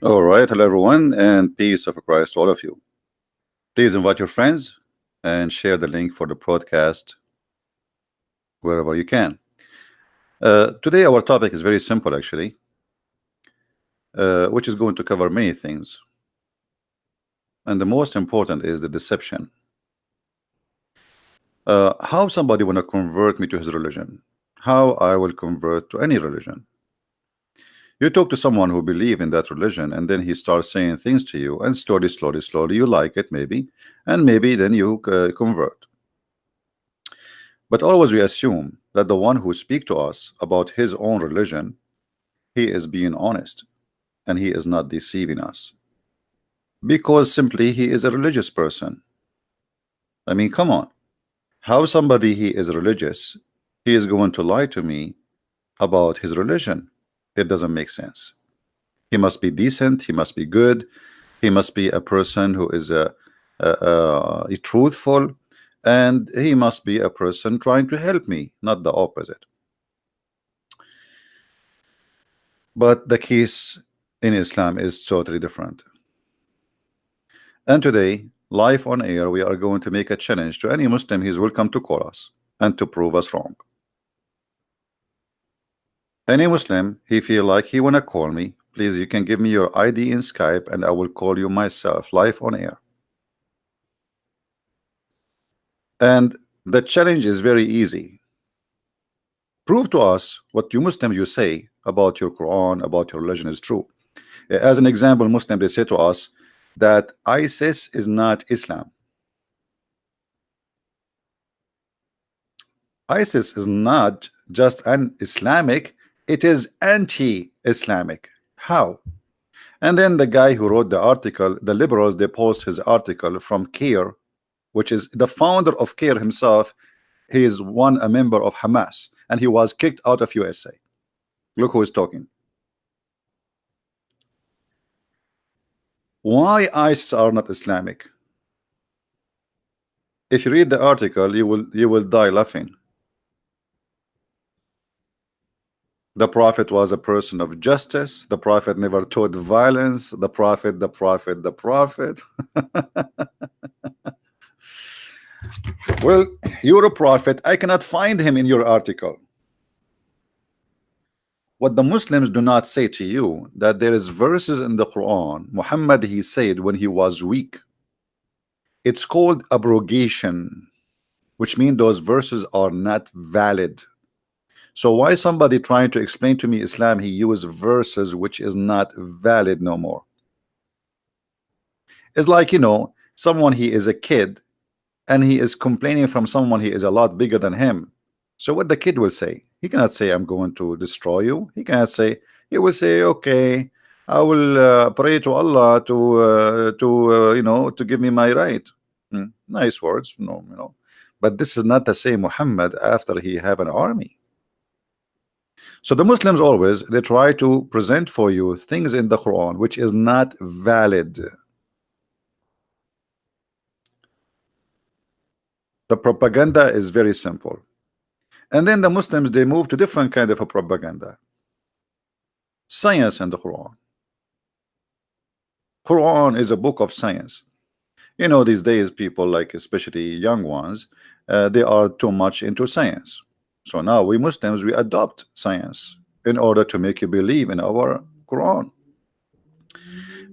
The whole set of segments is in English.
All right, hello everyone, and peace of Christ to all of you. Please invite your friends and share the link for the broadcast wherever you can. Today, our topic is very simple, actually, which is going to cover many things. And the most important is the deception. How somebody want to convert me to his religion? How I will convert to any religion? You talk to someone who believe in that religion, and then he starts saying things to you, and slowly, you like it, maybe, and maybe then you convert. But always we assume that the one who speak to us about his own religion, he is being honest, and he is not deceiving us, because simply he is a religious person. I mean, come on. How somebody he is religious, he is going to lie to me about his religion? It doesn't make sense. He must be decent, he must be good, he must be a person who is truthful, and he must be a person trying to help me, not the opposite. But the case in Islam is totally different. And today, live on air, we are going to make a challenge to any Muslim. He is welcome to call us and to prove us wrong. Any Muslim, he feel like he wanna call me, please, you can give me your ID in Skype and I will call you myself live on air. And the challenge is very easy. Prove to us what you Muslim you say about your Quran, about your religion is true. As an example, Muslim, they say to us that ISIS is not Islam. ISIS is not just an Islamic, it is anti-Islamic. How? And then the guy who wrote the article, the liberals, they post his article from CAIR, which is the founder of CAIR himself. He is a member of Hamas, and he was kicked out of USA. Look who is talking. Why ISIS are not Islamic? If you read the article, you will die laughing. The Prophet was a person of justice. The Prophet never taught violence. The Prophet. Well, you're a prophet. I cannot find him in your article. What the Muslims do not say to you, that there is verses in the Quran, Muhammad, he said when he was weak, it's called abrogation, which means those verses are not valid. So why somebody trying to explain to me Islam, he uses verses which is not valid no more? It's like, you know, someone, he is a kid and he is complaining from someone he is a lot bigger than him. So what the kid will say, he cannot say I'm going to destroy you. He cannot say, he will say, okay, I will pray to Allah to give me my right. Nice words, no, you know, but this is not the same Muhammad after he have an army. So the Muslims always, they try to present for you things in the Quran which is not valid. The propaganda is very simple. And then the Muslims, they move to different kind of a propaganda. Science and the Quran. Quran is a book of science. You know, these days people, like especially young ones, they are too much into science. So now we Muslims, we adopt science in order to make you believe in our Quran.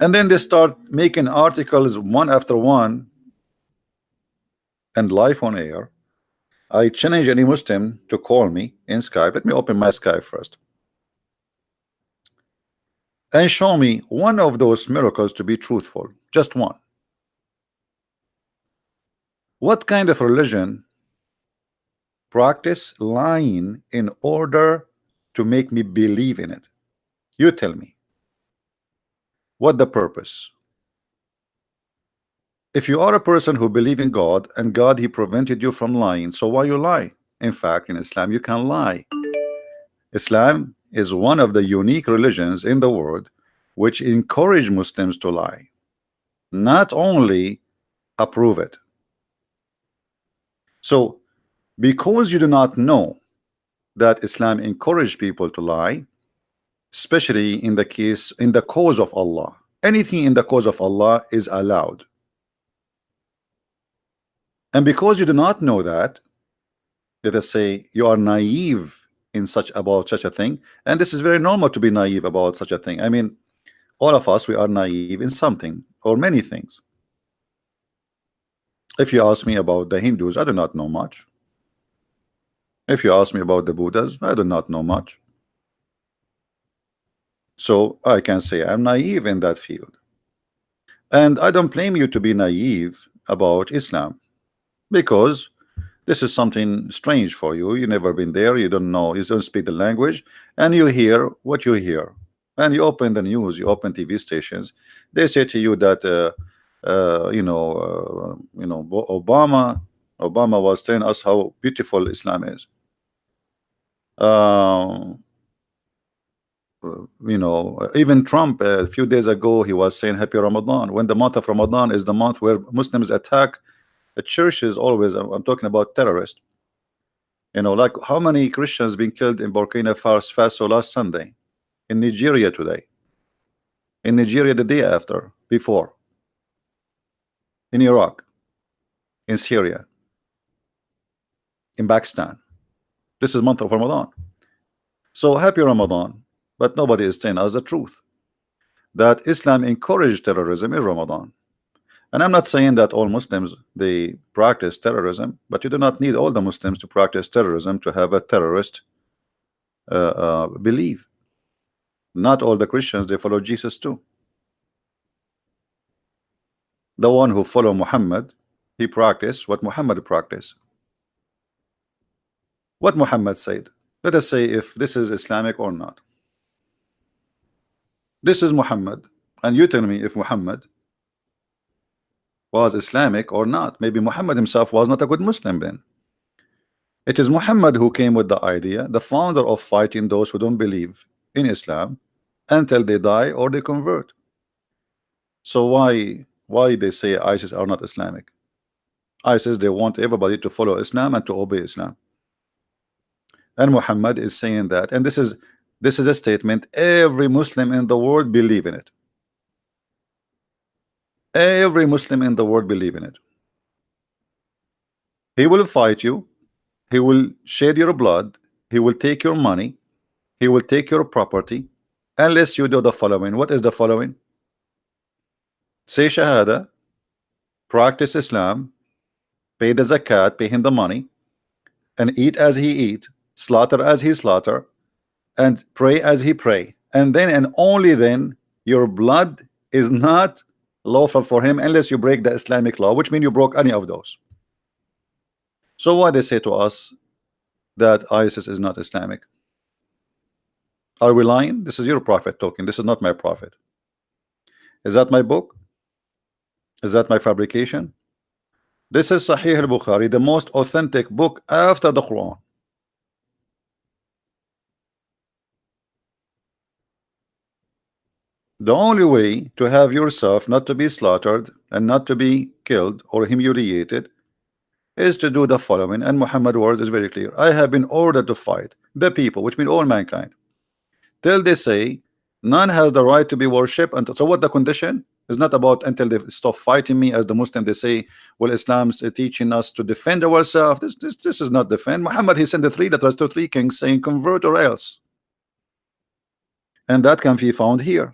And then they start making articles one after one and live on air. I challenge any Muslim to call me in Skype. Let me open my Skype first. And show me one of those miracles to be truthful. Just one. What kind of religion practice lying in order to make me believe in it? You tell me. What the purpose? If you are a person who believe in God and God he prevented you from lying, so why you lie? In fact, in Islam you can lie. Islam is one of the unique religions in the world which encourage Muslims to lie, not only approve it. So because you do not know that Islam encourage people to lie, especially in the cause of Allah, Anything in the cause of Allah is allowed. And because you do not know that, let us say you are naive in such a thing, and this is very normal to be naive about such a thing. I mean, all of us, we are naive in something or many things. If you ask me about the Hindus, I do not know much. If you ask me about the Buddhas, I do not know much. So I can say I'm naive in that field. And I don't blame you to be naive about Islam, because this is something strange for you. You've never been there, you don't know, you don't speak the language, and you hear what you hear. And you open the news, you open TV stations, they say to you that Obama was telling us how beautiful Islam is. Even Trump a few days ago, he was saying happy Ramadan, when the month of Ramadan is the month where Muslims attack churches. Always, I'm talking about terrorists. Like how many Christians being killed in Burkina Faso last Sunday, in Nigeria today, in Nigeria the day after, before, in Iraq, in Syria, in Pakistan. This is month of Ramadan. So happy Ramadan. But nobody is telling us the truth, that Islam encouraged terrorism in Ramadan. And I'm not saying that all Muslims, they practice terrorism, but you do not need all the Muslims to practice terrorism to have a terrorist belief. Not all the Christians, they follow Jesus too. The one who follow Muhammad, he practiced what Muhammad practiced. What Muhammad said. Let us say if this is Islamic or not. This is Muhammad, and you tell me if Muhammad was Islamic or not. Maybe Muhammad himself was not a good Muslim then. It is Muhammad who came with the idea, the founder of fighting those who don't believe in Islam until they die or they convert. So why they say ISIS are not Islamic? ISIS, they want everybody to follow Islam and to obey Islam. And Muhammad is saying that, and this is a statement every Muslim in the world believe in it. Every Muslim in the world believe in it. He will fight you, he will shed your blood, he will take your money, he will take your property, unless you do the following. What is the following? Say Shahada, practice Islam, pay the zakat, pay him the money, and eat as he eat, slaughter as he slaughter, and pray as he pray, and then and only then your blood is not lawful for him unless you break the Islamic law, which means you broke any of those. So why they say to us that ISIS is not Islamic? Are we lying? This is your prophet talking. This is not my prophet. Is that my book? Is that my fabrication? This is Sahih al-Bukhari, the most authentic book after the Quran. The only way to have yourself not to be slaughtered and not to be killed or humiliated is to do the following, and Muhammad's words is very clear. I have been ordered to fight the people, which means all mankind, till they say none has the right to be worshipped. And so what the condition is not about until they stop fighting me. As the Muslim, they say, well, Islam's teaching us to defend ourselves. This is not defend. Muhammad, he sent the three letters to three kings saying convert or else, and that can be found here.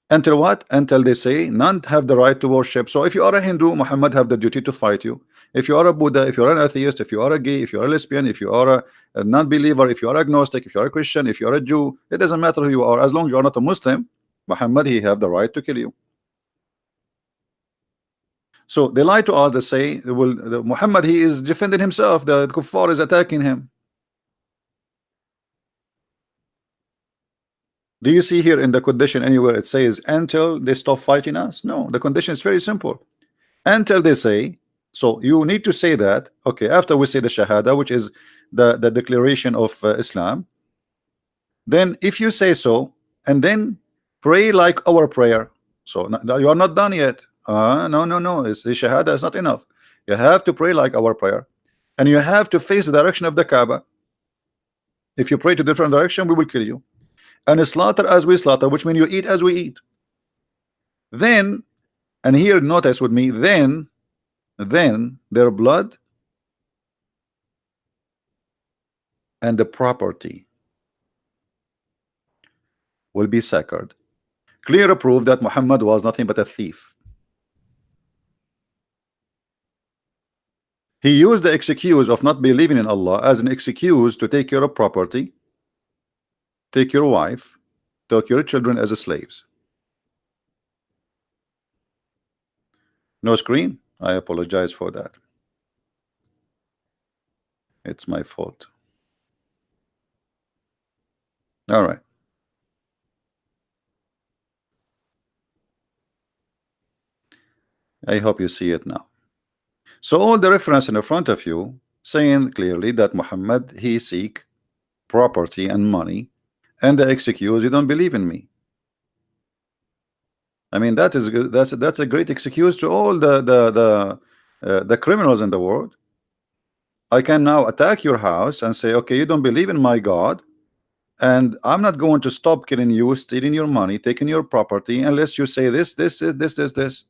Until what? Until they say none have the right to worship. So if you are a Hindu, Muhammad have the duty to fight you. If you are a Buddha, if you are an atheist, if you are a gay, if you are a lesbian, if you are a non-believer, if you are agnostic, if you are a Christian, if you are a Jew, it doesn't matter who you are, as long as you are not a Muslim, Muhammad, he have the right to kill you. So they lie to us. They say, well, Muhammad, he is defending himself, the kuffar is attacking him. Do you see here in the condition anywhere it says until they stop fighting us? No, the condition is very simple. Until they say, so you need to say that, okay, after we say the Shahada, which is the declaration of Islam, then if you say so, and then pray like our prayer. So you are not done yet. No, it's the Shahada is not enough. You have to pray like our prayer, and you have to face the direction of the Kaaba. If you pray to different direction, we will kill you. And slaughter as we slaughter, which means you eat as we eat. Then, and here notice with me, then their blood and the property will be sacred. Clear proof that Muhammad was nothing but a thief. He used the excuse of not believing in Allah as an excuse to take your property, take your wife, take your children as slaves. No screen? I apologize for that. It's my fault. All right. I hope you see it now. So all the reference in the front of you saying clearly that Muhammad, he seek property and money, and the excuse, you don't believe in me. I mean, that's a great excuse to all the criminals in the world. I can now attack your house and say, okay, you don't believe in my God, and I'm not going to stop killing you, stealing your money, taking your property, unless you say this.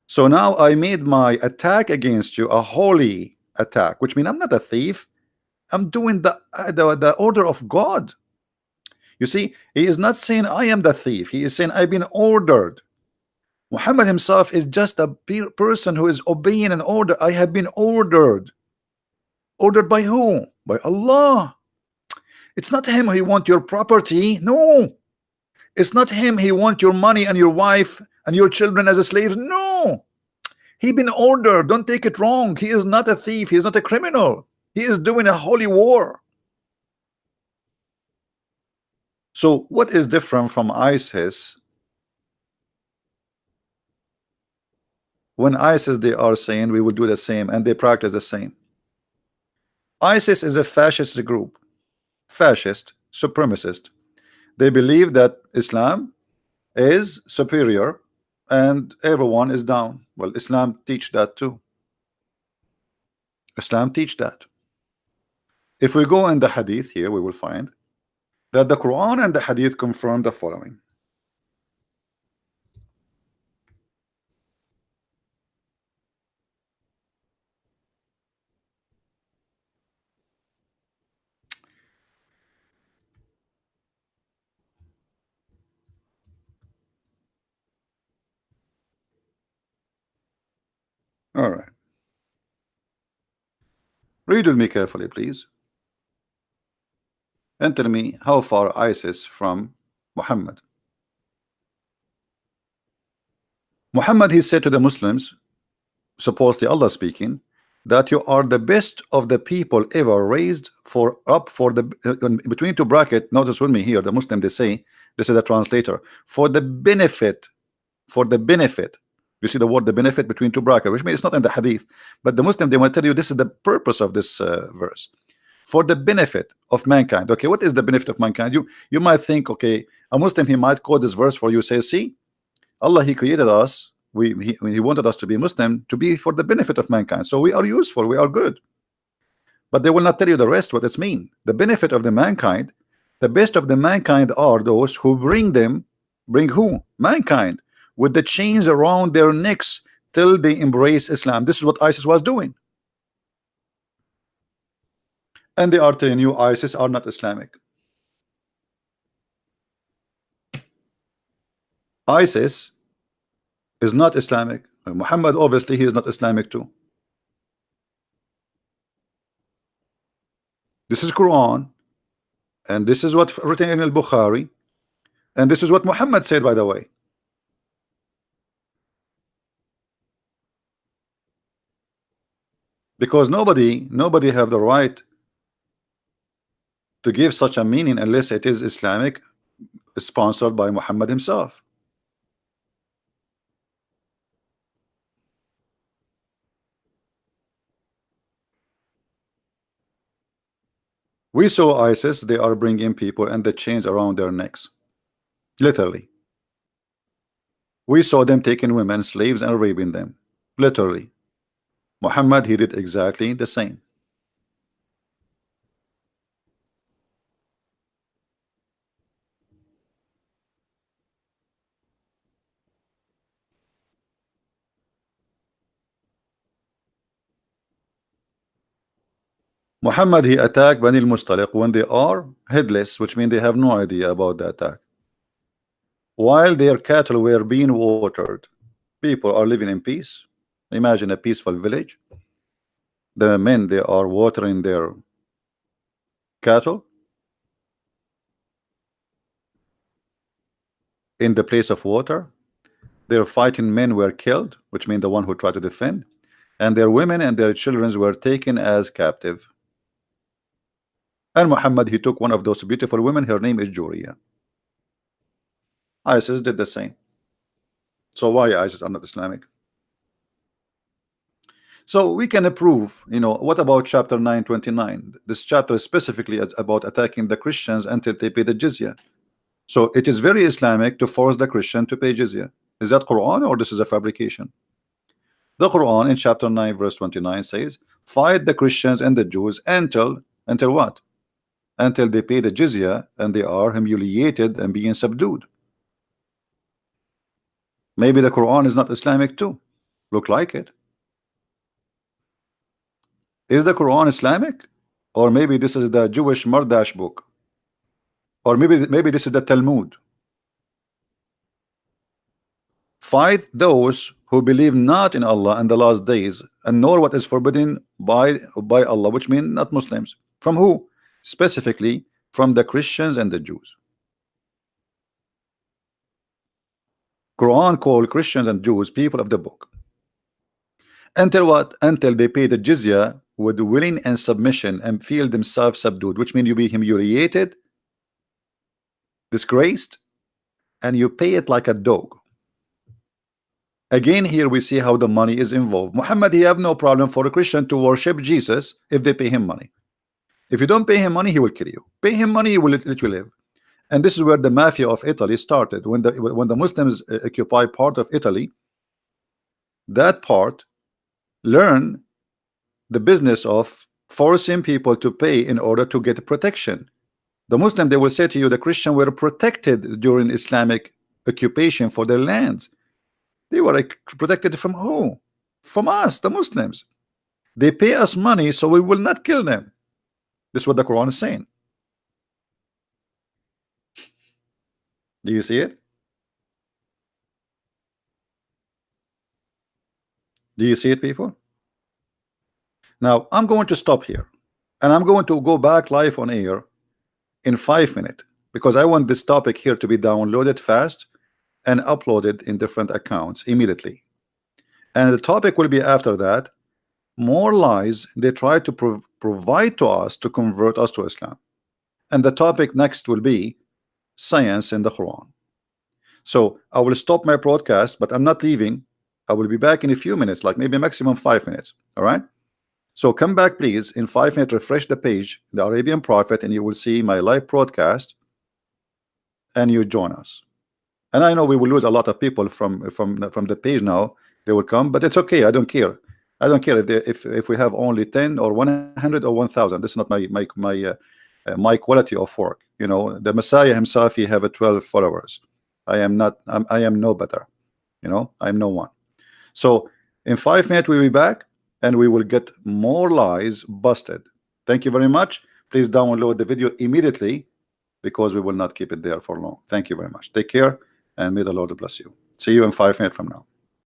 So now I made my attack against you a holy attack, which means I'm not a thief. I'm doing the order of God. You see, he is not saying I am the thief. He is saying I've been ordered. Muhammad himself is just a person who is obeying an order. I have been ordered. Ordered by who? By Allah. It's not him he want your property. No. It's not him he want your money and your wife and your children as slaves. No. He been ordered. Don't take it wrong. He is not a thief. He is not a criminal. He is doing a holy war. So what is different from ISIS? When ISIS, they are saying we will do the same, and they practice the same. ISIS is a fascist group, fascist, supremacist. They believe that Islam is superior and everyone is down. Well, Islam teach that too. Islam teach that. If we go in the hadith here, we will find that the Quran and the hadith confirm the following. All right. Read with me carefully, please. And tell me how far ISIS from Muhammad. Muhammad, he said to the Muslims, supposedly Allah speaking, that you are the best of the people ever raised for up for the between two bracket. Notice with me here, the Muslim, they say, this is a translator, for the benefit, for the benefit. You see the word the benefit between two brackets, which means it's not in the hadith, but the Muslim, they want to tell you this is the purpose of this verse, for the benefit of mankind. Okay, what is the benefit of mankind? You might think, okay, a Muslim, he might quote this verse for you, say, see, Allah, he created us, he wanted us to be Muslim to be for the benefit of mankind, so we are useful, we are good. But they will not tell you the rest, what it's mean. The benefit of the mankind, the best of the mankind are those who bring who? Mankind, with the chains around their necks till they embrace Islam. This is what ISIS was doing. And they are telling you ISIS are not Islamic. ISIS is not Islamic. Muhammad, obviously, he is not Islamic too. This is Quran, and this is what written in al-Bukhari, and this is what Muhammad said, by the way. Because nobody have the right to give such a meaning unless it is Islamic, sponsored by Muhammad himself. We saw ISIS, they are bringing people and the chains around their necks, literally. We saw them taking women, slaves, and raping them, literally. Muhammad, he did exactly the same. Muhammad, he attacked Bani al-Mustaliq when they are headless, which means they have no idea about the attack. While their cattle were being watered, people are living in peace. Imagine a peaceful village. The men, they are watering their cattle in the place of water. Their fighting men were killed, which means the one who tried to defend, and their women and their children were taken as captive. And Muhammad, he took one of those beautiful women. Her name is Juriya. ISIS did the same. So why ISIS are not Islamic? So we can approve, you know, what about chapter 929? This chapter specifically is about attacking the Christians until they pay the jizya. So it is very Islamic to force the Christian to pay jizya. Is that Quran or this is a fabrication? The Quran in chapter 9 verse 29 says, fight the Christians and the Jews until what? Until they pay the jizya and they are humiliated and being subdued. Maybe the Quran is not Islamic too. Look like it. Is the Quran Islamic? Or maybe this is the Jewish Mardash book? Or maybe this is the Talmud. Fight those who believe not in Allah and the last days, and nor what is forbidden by Allah, which means not Muslims. From who? Specifically from the Christians and the Jews. Quran called Christians and Jews people of the book. Until what? Until they pay the jizya with willing and submission and feel themselves subdued, which means you be humiliated, disgraced, and you pay it like a dog. Again, here we see how the money is involved. Muhammad, he have no problem for a Christian to worship Jesus if they pay him money. If you don't pay him money, he will kill you. Pay him money, he will let you live. And this is where the mafia of Italy started. When the Muslims occupy part of Italy, that part learn the business of forcing people to pay in order to get protection. The Muslim, they will say to you, the Christian were protected during Islamic occupation for their lands. They were protected from who? From us, the Muslims. They pay us money so we will not kill them. This is what the Quran is saying. Do you see it? Do you see it, people? Now I'm going to stop here and I'm going to go back live on air in 5 minutes because I want this topic here to be downloaded fast and uploaded in different accounts immediately. And the topic will be after that, more lies they try to provide to us to convert us to Islam. And the topic next will be science in the Quran. So I will stop my broadcast, but I'm not leaving. I will be back in a few minutes, like maybe maximum 5 minutes. All right. So come back, please. In 5 minutes, refresh the page, the Arabian Prophet, and you will see my live broadcast. And you join us. And I know we will lose a lot of people from the page now. They will come, but it's okay. I don't care. I don't care if we have only 10 or 100 or 1,000. This is not my quality of work. You know, the Messiah himself, he have 12 followers. I am not. I am no better. You know, I am no one. So in 5 minutes we'll be back and we will get more lies busted. Thank you very much. Please download the video immediately because we will not keep it there for long. Thank you very much. Take care and may the Lord bless you. See you in 5 minutes from now.